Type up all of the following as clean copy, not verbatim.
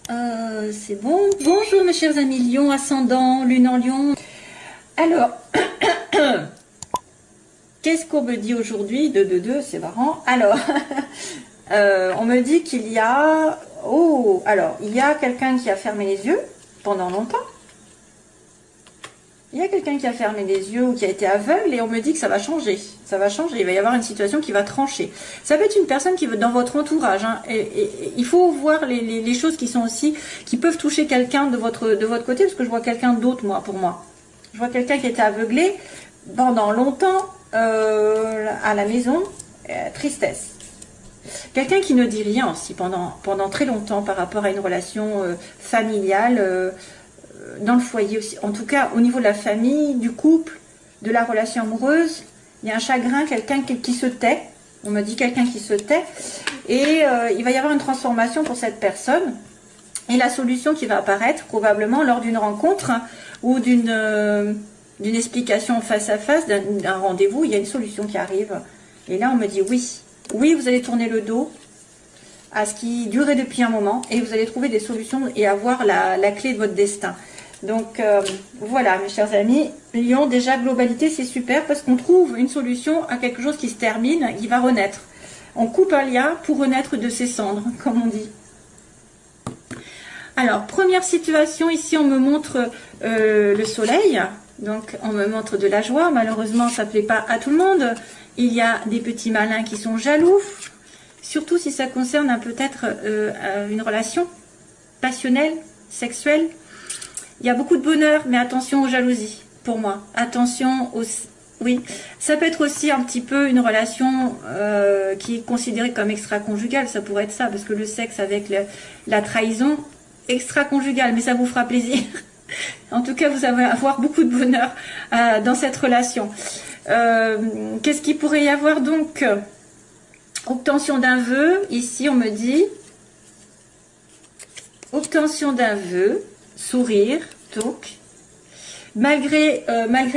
C'est bon. Bonjour mes chers amis Lion, ascendant, lune en Lion. Alors, qu'est-ce qu'on me dit aujourd'hui? C'est marrant. Alors, on me dit qu'il y a... Oh, alors, il y a quelqu'un qui a fermé les yeux pendant longtemps. Il y a quelqu'un qui a fermé les yeux ou qui a été aveugle et on me dit que ça va changer. Ça va changer, il va y avoir une situation qui va trancher. Ça peut être une personne qui veut dans votre entourage. Hein, et il faut voir les choses qui sont aussi, qui peuvent toucher quelqu'un de votre côté, parce que je vois quelqu'un d'autre, moi, pour moi. Je vois quelqu'un qui était aveuglé pendant longtemps à la maison, tristesse. Quelqu'un qui ne dit rien aussi pendant très longtemps par rapport à une relation familiale, dans le foyer aussi, en tout cas au niveau de la famille, du couple, de la relation amoureuse, il y a un chagrin, quelqu'un qui se tait, on me dit quelqu'un qui se tait, et il va y avoir une transformation pour cette personne, et la solution qui va apparaître probablement lors d'une rencontre ou d'une explication face à face, d'un rendez-vous, il y a une solution qui arrive, et là on me dit oui, vous allez tourner le dos à ce qui durait depuis un moment, et vous allez trouver des solutions et avoir la clé de votre destin. Donc voilà mes chers amis, Lion, déjà globalité c'est super parce qu'on trouve une solution à quelque chose qui se termine, qui va renaître. On coupe un lien pour renaître de ses cendres, comme on dit. Alors première situation, ici on me montre le soleil, donc on me montre de la joie, malheureusement ça ne plaît pas à tout le monde. Il y a des petits malins qui sont jaloux, surtout si ça concerne peut-être une relation passionnelle, sexuelle. Il y a beaucoup de bonheur, mais attention aux jalousies, pour moi. Attention aux... Oui, ça peut être aussi un petit peu une relation qui est considérée comme extra-conjugale. Ça pourrait être ça, parce que le sexe avec la trahison, extra-conjugale, mais ça vous fera plaisir. En tout cas, vous allez avoir beaucoup de bonheur dans cette relation. Qu'est-ce qu'il pourrait y avoir donc? Obtention d'un vœu. Ici, on me dit... Obtention d'un vœu. Sourire, donc, malgré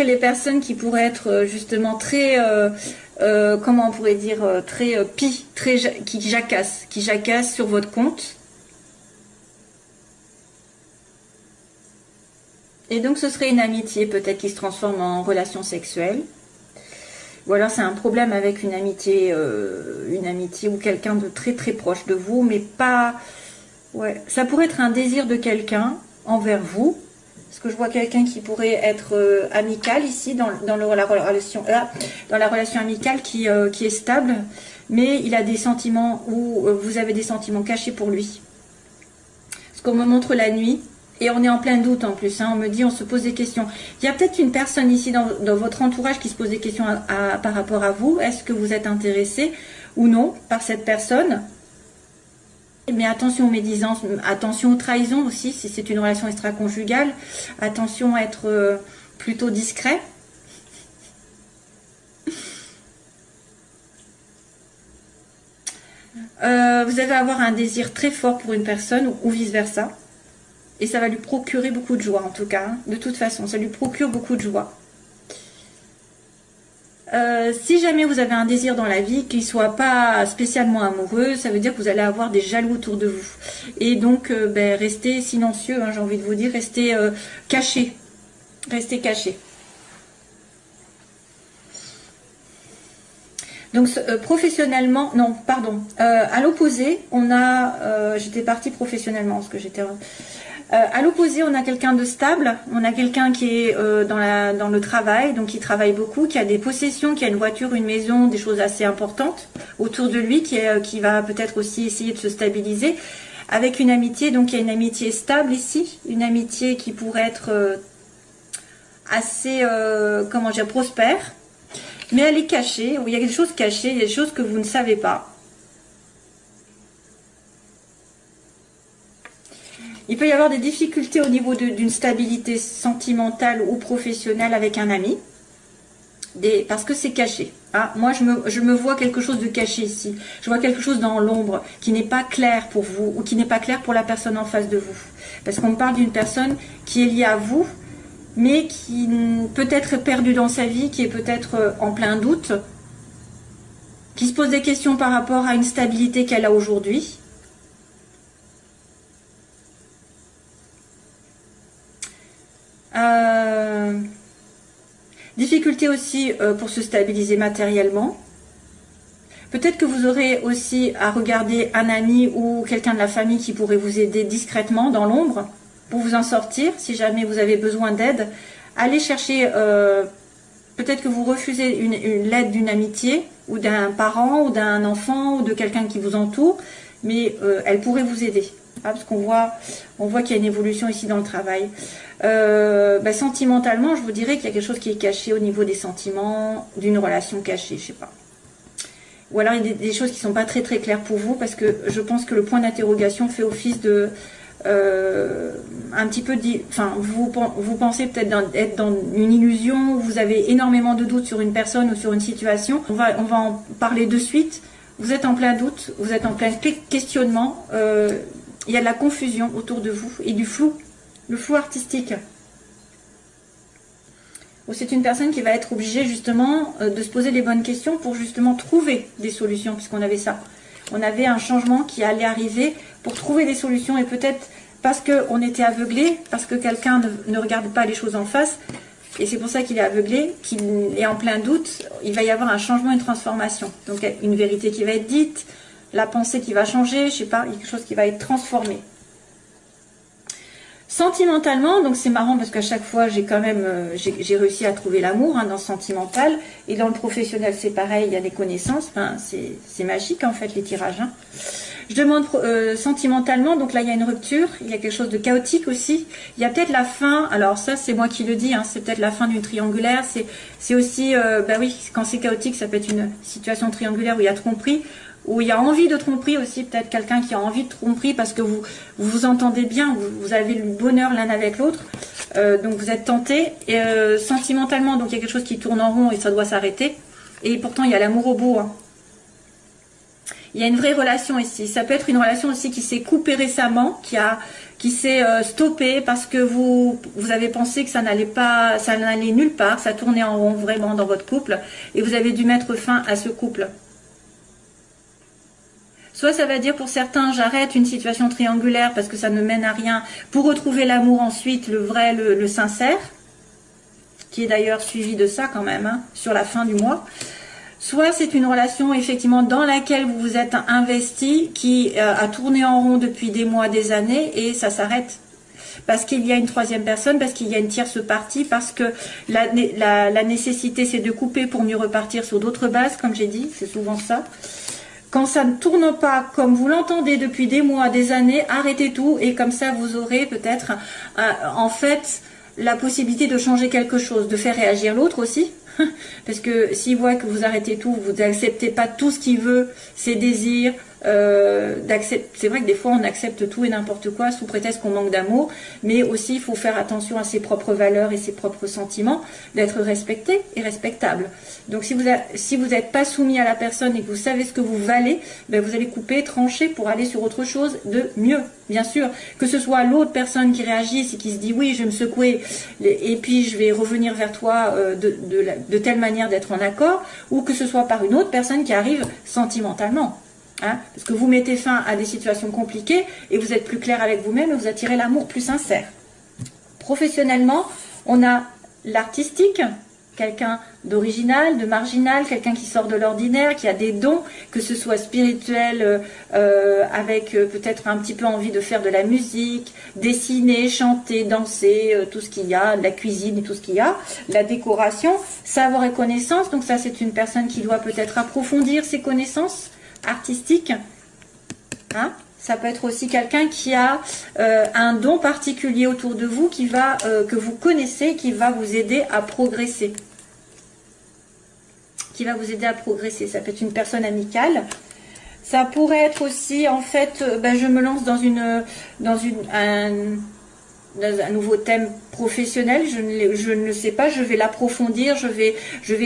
les personnes qui pourraient être justement très, comment on pourrait dire, très qui jacassent sur votre compte. Et donc ce serait une amitié peut-être qui se transforme en relation sexuelle. Ou alors c'est un problème avec une amitié ou quelqu'un de très très proche de vous, mais pas... Ouais, ça pourrait être un désir de quelqu'un envers vous, parce que je vois quelqu'un qui pourrait être amical ici dans la relation amicale qui est stable, mais il a des sentiments ou vous avez des sentiments cachés pour lui. Parce qu'on me montre la nuit et on est en plein doute en plus, hein, on me dit, on se pose des questions. Il y a peut-être une personne ici dans votre entourage qui se pose des questions par rapport à vous. Est-ce que vous êtes intéressé ou non par cette personne? Mais attention aux médisances, attention aux trahisons aussi, si c'est une relation extra-conjugale. Attention à être plutôt discret. Vous allez avoir un désir très fort pour une personne ou vice-versa. Et ça va lui procurer beaucoup de joie en tout cas. Hein. De toute façon, ça lui procure beaucoup de joie. Si jamais vous avez un désir dans la vie qui ne soit pas spécialement amoureux, ça veut dire que vous allez avoir des jaloux autour de vous. Et donc, restez silencieux, hein, j'ai envie de vous dire, restez caché. Restez caché. Donc, professionnellement, non, pardon, à l'opposé, on a, j'étais partie professionnellement, parce que j'étais... à l'opposé, on a quelqu'un de stable, on a quelqu'un qui est dans le travail, donc qui travaille beaucoup, qui a des possessions, qui a une voiture, une maison, des choses assez importantes autour de lui, qui va peut-être aussi essayer de se stabiliser, avec une amitié, donc il y a une amitié stable ici, une amitié qui pourrait être assez, comment dire, prospère, mais elle est cachée, il y a des choses cachées, il y a des choses que vous ne savez pas. Il peut y avoir des difficultés au niveau d'une stabilité sentimentale ou professionnelle avec un ami, parce que c'est caché. Ah, moi, je me vois quelque chose de caché ici. Je vois quelque chose dans l'ombre qui n'est pas clair pour vous ou qui n'est pas clair pour la personne en face de vous. Parce qu'on me parle d'une personne qui est liée à vous, mais qui peut être perdue dans sa vie, qui est peut-être en plein doute, qui se pose des questions par rapport à une stabilité qu'elle a aujourd'hui. Difficulté aussi pour se stabiliser matériellement. Peut-être que vous aurez aussi à regarder un ami ou quelqu'un de la famille qui pourrait vous aider discrètement dans l'ombre pour vous en sortir si jamais vous avez besoin d'aide. Allez chercher, peut-être que vous refusez l'aide d'une amitié ou d'un parent ou d'un enfant ou de quelqu'un qui vous entoure, mais elle pourrait vous aider. Ah, parce qu'on voit qu'il y a une évolution ici dans le travail. Sentimentalement, je vous dirais qu'il y a quelque chose qui est caché au niveau des sentiments, d'une relation cachée, je sais pas. Ou alors il y a des choses qui sont pas très très claires pour vous, parce que je pense que le point d'interrogation fait office de un petit peu vous pensez peut-être être dans une illusion, vous avez énormément de doutes sur une personne ou sur une situation. On va en parler de suite. Vous êtes en plein doute, vous êtes en plein questionnement, il y a de la confusion autour de vous et du flou, le flou artistique. C'est une personne qui va être obligée justement de se poser les bonnes questions pour justement trouver des solutions, puisqu'on avait ça. On avait un changement qui allait arriver pour trouver des solutions, et peut-être parce qu'on était aveuglé, parce que quelqu'un ne regarde pas les choses en face, et c'est pour ça qu'il est aveuglé, qu'il est en plein doute, il va y avoir un changement, une transformation. Donc une vérité qui va être dite, la pensée qui va changer, je sais pas, quelque chose qui va être transformé. Sentimentalement, donc c'est marrant parce qu'à chaque fois j'ai quand même j'ai réussi à trouver l'amour dans le sentimental, et dans le professionnel c'est pareil, il y a des connaissances, enfin, c'est magique en fait les tirages. Je demande sentimentalement, donc là il y a une rupture, il y a quelque chose de chaotique aussi, il y a peut-être la fin, alors ça c'est moi qui le dis, c'est peut-être la fin d'une triangulaire, c'est aussi, oui, quand c'est chaotique ça peut être une situation triangulaire où il y a tromperie, où il y a envie de tromperie aussi, peut-être quelqu'un qui a envie de tromperie parce que vous entendez bien, vous avez le bonheur l'un avec l'autre, donc vous êtes tenté, et sentimentalement, donc il y a quelque chose qui tourne en rond et ça doit s'arrêter, et pourtant il y a l'amour au bout. Il y a une vraie relation ici, ça peut être une relation aussi qui s'est coupée récemment, qui s'est stoppée parce que vous avez pensé que ça n'allait nulle part, ça tournait en rond vraiment dans votre couple, et vous avez dû mettre fin à ce couple. Soit ça va dire pour certains, j'arrête une situation triangulaire parce que ça ne mène à rien, pour retrouver l'amour ensuite, le vrai, le sincère, qui est d'ailleurs suivi de ça quand même, sur la fin du mois. Soit c'est une relation effectivement dans laquelle vous vous êtes investi, qui a tourné en rond depuis des mois, des années, et ça s'arrête. Parce qu'il y a une troisième personne, parce qu'il y a une tierce partie, parce que la nécessité c'est de couper pour mieux repartir sur d'autres bases, comme j'ai dit, c'est souvent ça. Quand ça ne tourne pas comme vous l'entendez depuis des mois, des années, arrêtez tout, et comme ça vous aurez peut-être en fait la possibilité de changer quelque chose, de faire réagir l'autre aussi. Parce que s'il voit que vous arrêtez tout, vous n'acceptez pas tout ce qu'il veut, ses désirs, c'est vrai que des fois on accepte tout et n'importe quoi sous prétexte qu'on manque d'amour, mais aussi il faut faire attention à ses propres valeurs et ses propres sentiments, d'être respecté et respectable. Donc si vous n'êtes pas soumis à la personne et que vous savez ce que vous valez, vous allez couper, trancher pour aller sur autre chose de mieux. Bien sûr, que ce soit l'autre personne qui réagisse et qui se dit oui, je vais me secouer et puis je vais revenir vers toi de telle manière d'être en accord, ou que ce soit par une autre personne qui arrive sentimentalement. Parce que vous mettez fin à des situations compliquées et vous êtes plus clair avec vous-même et vous attirez l'amour plus sincère. Professionnellement, on a l'artistique, quelqu'un d'original, de marginal, quelqu'un qui sort de l'ordinaire, qui a des dons, que ce soit spirituel, avec peut-être un petit peu envie de faire de la musique, dessiner, chanter, danser, tout ce qu'il y a, la cuisine et tout ce qu'il y a, la décoration, savoir et connaissance. Donc ça, c'est une personne qui doit peut-être approfondir ses connaissances artistiques. Ça peut être aussi quelqu'un qui a un don particulier autour de vous, que vous connaissez, qui va vous aider à progresser. Ça peut être une personne amicale. Ça pourrait être aussi, en fait, je me lance dans un nouveau thème professionnel, je ne le sais pas, je vais l'approfondir, je vais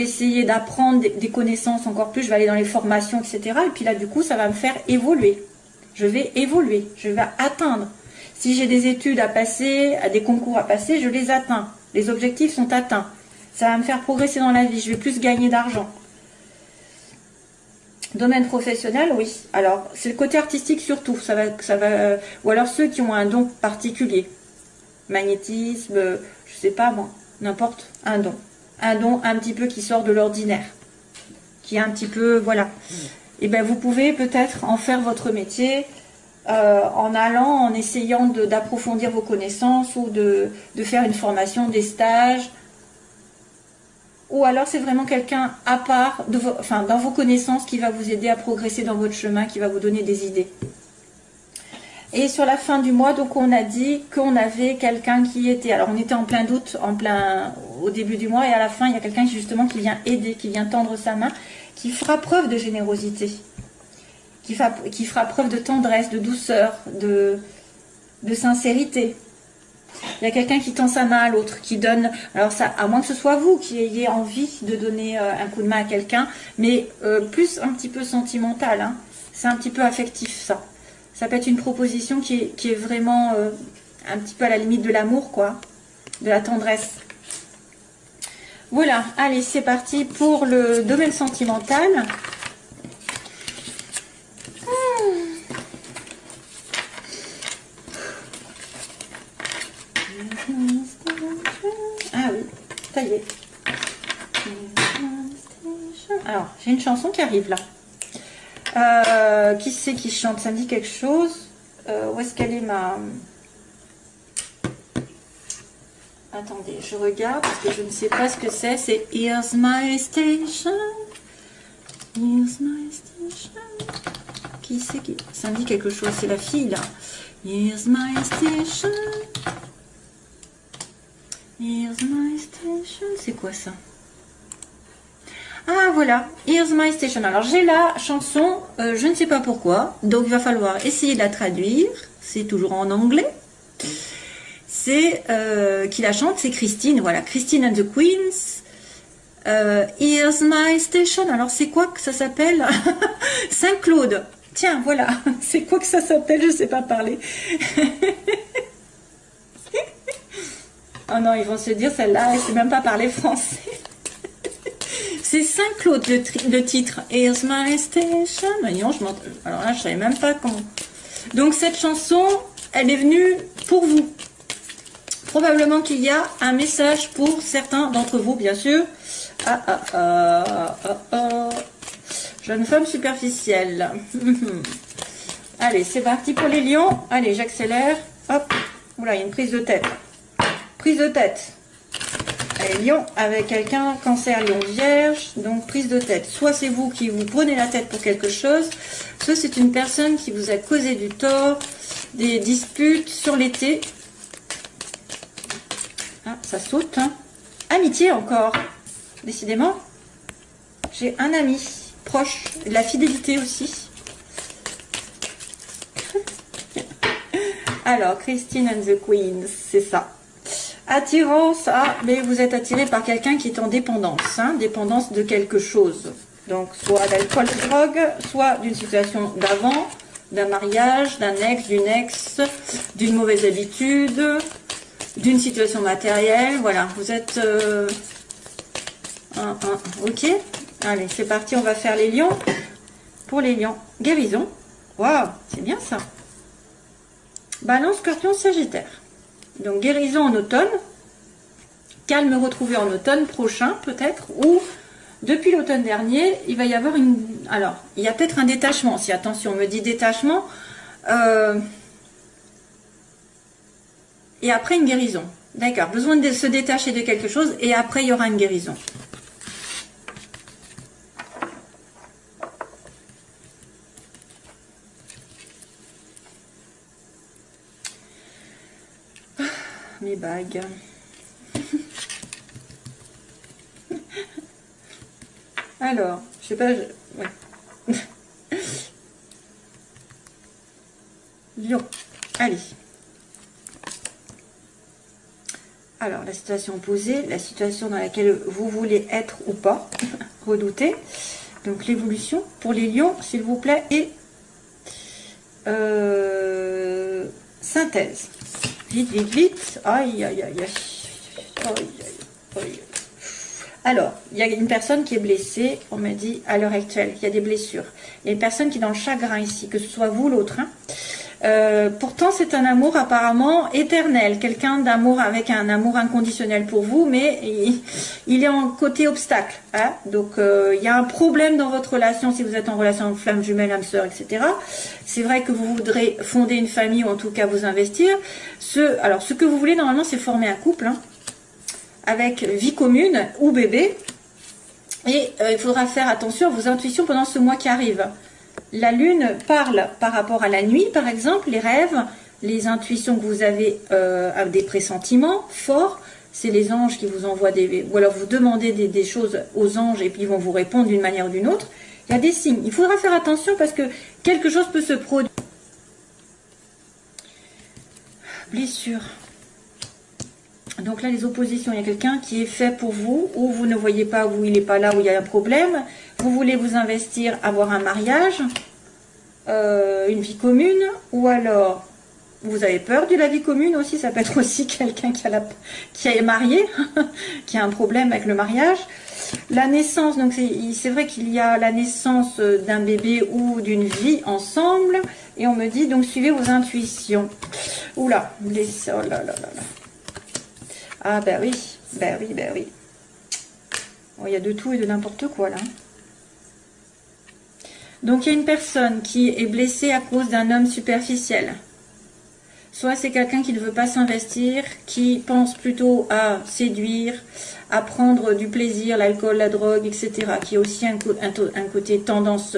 essayer d'apprendre des connaissances encore plus, je vais aller dans les formations, etc. Et puis là, du coup, ça va me faire évoluer. Je vais évoluer, je vais atteindre. Si j'ai des études à passer, des concours à passer, je les atteins. Les objectifs sont atteints. Ça va me faire progresser dans la vie, je vais plus gagner d'argent. Domaine professionnel, oui. Alors, c'est le côté artistique surtout. Ou alors ceux qui ont un don particulier. Magnétisme, je je sais pas moi, n'importe, un don un petit peu qui sort de l'ordinaire, qui est un petit peu, voilà, et ben vous pouvez peut-être en faire votre métier, en allant, en essayant d'approfondir vos connaissances ou de faire une formation, des stages, ou alors c'est vraiment quelqu'un à part, enfin, dans vos connaissances qui va vous aider à progresser dans votre chemin, qui va vous donner des idées. Et sur la fin du mois, donc on a dit qu'on avait quelqu'un qui était, alors on était en plein doute, au début du mois, et à la fin il y a quelqu'un justement qui vient aider, qui vient tendre sa main, qui fera preuve de générosité, qui fera preuve de tendresse, de douceur, de sincérité. Il y a quelqu'un qui tend sa main à l'autre, qui donne, alors ça, à moins que ce soit vous qui ayez envie de donner un coup de main à quelqu'un, mais plus un petit peu sentimental, hein. C'est un petit peu affectif ça. Ça peut être une proposition qui est vraiment un petit peu à la limite de l'amour, quoi, de la tendresse. Voilà, allez, c'est parti pour le domaine sentimental. Ah oui, ça y est. Alors, j'ai une chanson qui arrive là. Qui c'est qui chante? Ça me dit quelque chose. Où est-ce qu'elle est ma... Attendez, je regarde parce que je ne sais pas ce que c'est. C'est Here's My Station. Here's My Station. Qui c'est qui... Ça me dit quelque chose. C'est la fille là. Here's My Station. Here's My Station. C'est quoi ça? Ah voilà, Here's My Station. Alors j'ai la chanson, je ne sais pas pourquoi, donc il va falloir essayer de la traduire. C'est toujours en anglais. C'est qui la chante, c'est Christine. Voilà, Christine and the Queens. Here's My Station. Alors c'est quoi que ça s'appelle? Saint-Claude. Tiens, voilà, c'est quoi que ça s'appelle? Je ne sais pas parler. Oh non, ils vont se dire celle-là, elle ne sait même pas parler français. C'est Saint-Claude le titre. Here's My Station. Voyons, alors là, je ne savais même pas comment. Donc cette chanson, elle est venue pour vous. Probablement qu'il y a un message pour certains d'entre vous, bien sûr. Jeune femme superficielle. Allez, c'est parti pour les lions. Allez, j'accélère. Hop. Oula, il y a une prise de tête. Prise de tête. Allez, lion avec quelqu'un, cancer, lion, vierge, donc prise de tête. Soit c'est vous qui vous prenez la tête pour quelque chose, soit c'est une personne qui vous a causé du tort, des disputes sur l'été. Ah, ça saute, hein. Amitié encore, décidément. J'ai un ami proche, de la fidélité aussi. Alors, Christine and the Queens, c'est ça. Attirance, mais vous êtes attiré par quelqu'un qui est en dépendance, hein, dépendance de quelque chose. Donc, soit d'alcool, de drogue, soit d'une situation d'avant, d'un mariage, d'un ex, d'une mauvaise habitude, d'une situation matérielle. Voilà, vous êtes... ok, allez, c'est parti, on va faire les lions. Pour les lions, guérison. Waouh, c'est bien ça. Balance, Scorpion, Sagittaire. Donc guérison en automne, calme retrouvé en automne prochain peut-être, ou depuis l'automne dernier, il va y avoir une... Alors, il y a peut-être un détachement, si attention, on me dit détachement, et après une guérison. D'accord, besoin de se détacher de quelque chose, et après il y aura une guérison. Mes bagues. Alors, je sais pas... Ouais. Lion. Allez. Alors, la situation posée, la situation dans laquelle vous voulez être ou pas, redouter. Donc, l'évolution pour les lions, s'il vous plaît, et synthèse. Vite, vite, vite. Aïe, aïe, aïe, aïe. Aïe, aïe, aïe. Alors, il y a une personne qui est blessée, on m'a dit, à l'heure actuelle, il y a des blessures. Il y a une personne qui est dans le chagrin ici, que ce soit vous ou l'autre. Hein. Pourtant, c'est un amour apparemment éternel, quelqu'un d'amour avec un amour inconditionnel pour vous, mais il est en côté obstacle. Hein. Donc, il y a un problème dans votre relation si vous êtes en relation flamme jumelle, âme sœur, etc. C'est vrai que vous voudrez fonder une famille ou en tout cas vous investir. Alors, ce que vous voulez normalement, c'est former un couple hein, avec vie commune ou bébé. Et il faudra faire attention à vos intuitions pendant ce mois qui arrive. La lune parle par rapport à la nuit, par exemple, les rêves, les intuitions que vous avez, des pressentiments forts. C'est les anges qui vous envoient ou alors vous demandez des choses aux anges et puis ils vont vous répondre d'une manière ou d'une autre. Il y a des signes. Il faudra faire attention parce que quelque chose peut se produire. Blessure. Donc là, les oppositions, il y a quelqu'un qui est fait pour vous, ou vous ne voyez pas, ou il n'est pas là, où il y a un problème. Vous voulez vous investir, avoir un mariage, une vie commune, ou alors vous avez peur de la vie commune aussi. Ça peut être aussi quelqu'un qui est marié, qui a un problème avec le mariage. La naissance, donc c'est vrai qu'il y a la naissance d'un bébé ou d'une vie ensemble, et on me dit donc suivez vos intuitions. Oula, oh là là là là. Ah ben oui, ben oui, ben oui. Oh, il y a de tout et de n'importe quoi là. Donc il y a une personne qui est blessée à cause d'un homme superficiel. Soit c'est quelqu'un qui ne veut pas s'investir, qui pense plutôt à séduire, à prendre du plaisir, l'alcool, la drogue, etc. Qui a aussi un côté tendance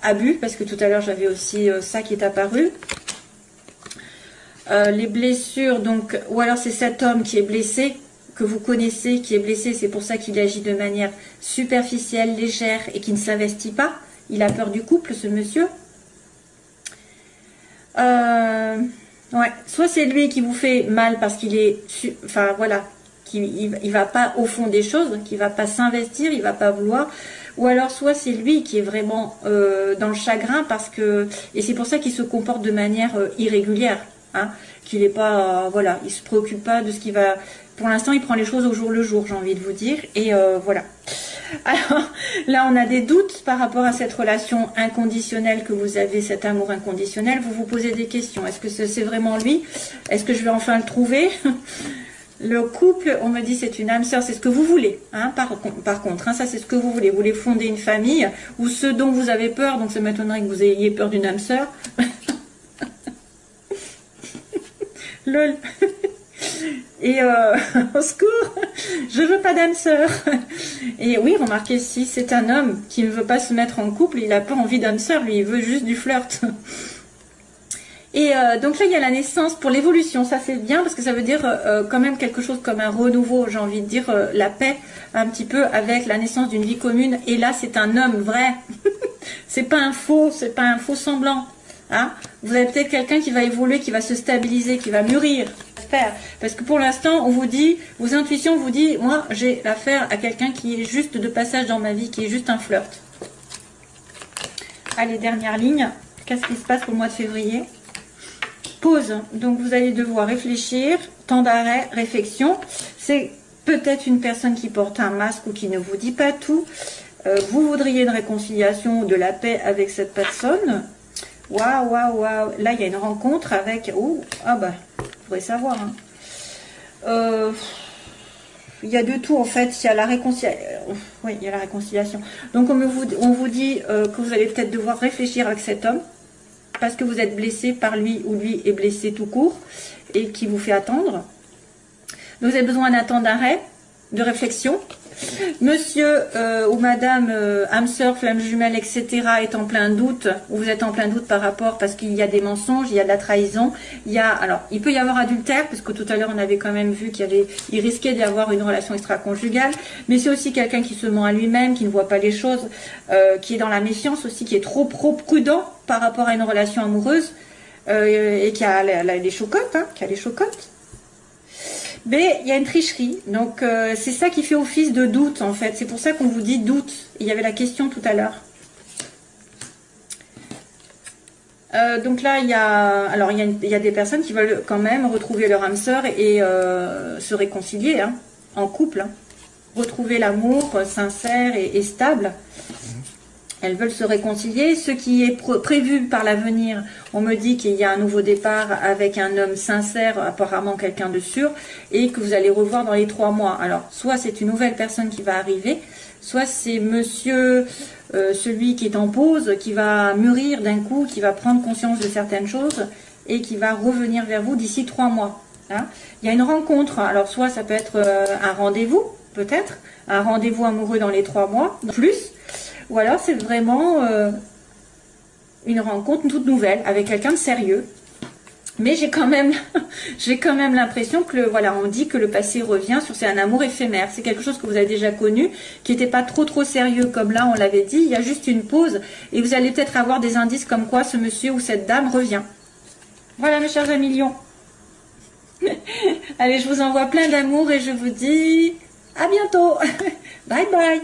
abus, parce que tout à l'heure j'avais aussi ça qui est apparu. Les blessures, donc, ou alors c'est cet homme qui est blessé, que vous connaissez, qui est blessé, c'est pour ça qu'il agit de manière superficielle, légère et qui ne s'investit pas. Il a peur du couple, ce monsieur. Ouais, soit c'est lui qui vous fait mal parce qu'il est, enfin voilà, il va pas au fond des choses, qu'il va pas s'investir, il va pas vouloir. Ou alors soit c'est lui qui est vraiment dans le chagrin parce que, et c'est pour ça qu'il se comporte de manière irrégulière. Hein, qu'il n'est pas, voilà, il se préoccupe pas de ce qui va. Pour l'instant, il prend les choses au jour le jour, j'ai envie de vous dire. Et voilà. Alors là, on a des doutes par rapport à cette relation inconditionnelle que vous avez, cet amour inconditionnel. Vous vous posez des questions. Est-ce que c'est vraiment lui? Est-ce que je vais enfin le trouver? Le couple, on me dit, c'est une âme sœur, c'est ce que vous voulez. Hein, par contre, hein, ça c'est ce que vous voulez. Vous voulez fonder une famille ou ce dont vous avez peur. Donc ça m'étonnerait que vous ayez peur d'une âme sœur. Lol. Et au secours, je veux pas d'âme sœur. Et oui, remarquez, si c'est un homme qui ne veut pas se mettre en couple, il n'a pas envie d'âme sœur, lui, il veut juste du flirt. Et donc là, il y a la naissance pour l'évolution. Ça, c'est bien parce que ça veut dire quand même quelque chose comme un renouveau, j'ai envie de dire la paix un petit peu avec la naissance d'une vie commune. Et là, c'est un homme vrai. C'est pas un faux semblant. Hein, vous avez peut-être quelqu'un qui va évoluer, qui va se stabiliser, qui va mûrir. Parce que pour l'instant, on vous dit, vos intuitions vous disent, moi, j'ai affaire à quelqu'un qui est juste de passage dans ma vie, qui est juste un flirt. Allez, dernière ligne. Qu'est-ce qui se passe pour le mois de février? Pause. Donc, vous allez devoir réfléchir. Temps d'arrêt, réflexion. C'est peut-être une personne qui porte un masque ou qui ne vous dit pas tout. Vous voudriez une réconciliation ou de la paix avec cette personne. Waouh, waouh, waouh. Là, il y a une rencontre avec... Oh, ah bah, vous pourrez savoir. Hein. Il y a de tout, en fait. Il y a la réconciliation. Oui, il y a la réconciliation. Donc, on vous dit que vous allez peut-être devoir réfléchir avec cet homme parce que vous êtes blessé par lui ou lui est blessé tout court et qui vous fait attendre. Donc, vous avez besoin d'un temps d'arrêt, de réflexion. Monsieur ou madame âme sœur, flamme jumelle, etc. est en plein doute, ou vous êtes en plein doute par rapport, parce qu'il y a des mensonges, il y a de la trahison, alors il peut y avoir adultère, parce que tout à l'heure on avait quand même vu il risquait d'y avoir une relation extra-conjugale, mais c'est aussi quelqu'un qui se ment à lui-même, qui ne voit pas les choses, qui est dans la méfiance aussi, qui est trop prudent par rapport à une relation amoureuse, et qui a les chocottes, hein, qui a les chocottes. Mais il y a une tricherie, donc c'est ça qui fait office de doute en fait, c'est pour ça qu'on vous dit doute. Il y avait la question tout à l'heure. Donc là, il y a des personnes qui veulent quand même retrouver leur âme sœur et se réconcilier hein, en couple, hein. Retrouver l'amour sincère et stable. elles veulent se réconcilier. Ce qui est prévu par l'avenir, on me dit qu'il y a un nouveau départ avec un homme sincère, apparemment quelqu'un de sûr, et que vous allez revoir dans les 3 mois. Alors, soit c'est une nouvelle personne qui va arriver, soit c'est monsieur, celui qui est en pause, qui va mûrir d'un coup, qui va prendre conscience de certaines choses, et qui va revenir vers vous d'ici 3 mois. Hein. Il y a une rencontre, alors soit ça peut être un rendez-vous, peut-être, un rendez-vous amoureux dans les 3 mois, plus, ou alors c'est vraiment une rencontre toute nouvelle avec quelqu'un de sérieux. Mais j'ai quand même l'impression que voilà, on dit que le passé revient sur c'est un amour éphémère. C'est quelque chose que vous avez déjà connu, qui n'était pas trop sérieux comme là on l'avait dit. Il y a juste une pause et vous allez peut-être avoir des indices comme quoi ce monsieur ou cette dame revient. Voilà mes chers amis lions. Allez, je vous envoie plein d'amour et je vous dis à bientôt. Bye bye.